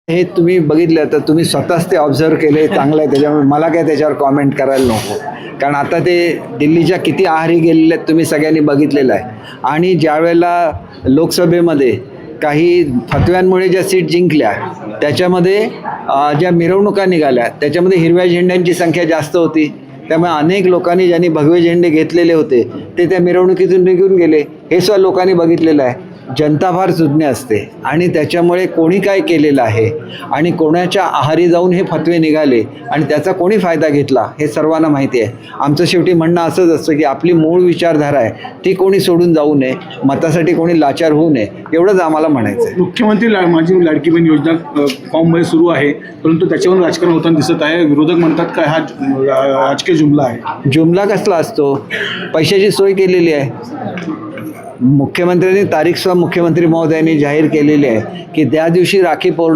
हे तुम्ही बघितलं तर तुम्ही स्वतःच ते ऑब्झर्व केले, चांगलं आहे. त्याच्यामुळे मला काय त्याच्यावर कॉमेंट करायला नको. कारण आता ते दिल्लीच्या किती आहारी गेलेले आहेत तुम्ही सगळ्यांनी बघितलेलं आहे. आणि ज्यावेळेला लोकसभेमध्ये काही फतव्यांमुळे ज्या सीट जिंकल्या त्याच्यामध्ये ज्या मिरवणुका निघाल्या त्याच्यामध्ये हिरव्या झेंड्यांची संख्या जास्त होती. त्यामुळे अनेक लोकांनी ज्यांनी भगवे झेंडे घेतलेले होते ते त्या मिरवणुकीतून निघून गेले. हे सुद्धा लोकांनी बघितलेलं आहे. जनता फार सुज्ञ असते आणि त्याच्यामुळे कोणी काय केलेलं आहे आणि कोणाच्या आहारी जाऊन हे फतवे निघाले आणि त्याचा कोणी फायदा घेतला हे सर्वांना माहिती आहे. आमचं शेवटी म्हणणं असंच असतं की आपली मूळ विचारधारा आहे ती कोणी सोडून जाऊ नये, मतासाठी कोणी लाचार होऊ नये, एवढंच आम्हाला म्हणायचं आहे. मुख्यमंत्री माझी लाडकी बहीण योजना फॉर्ममध्ये सुरू आहे, परंतु त्याच्यावर राजकारण होताना दिसत आहे. विरोधक म्हणतात का हा राजकीय जुमला आहे. जुमला कसला असतो? पैशाची सोय केलेली आहे. मुख्यमंत्र्यांनी तारीख सुद्धा मुख्यमंत्री महोदयांनी जाहीर केलेली आहे की त्या दिवशी राखी पौर्णिमा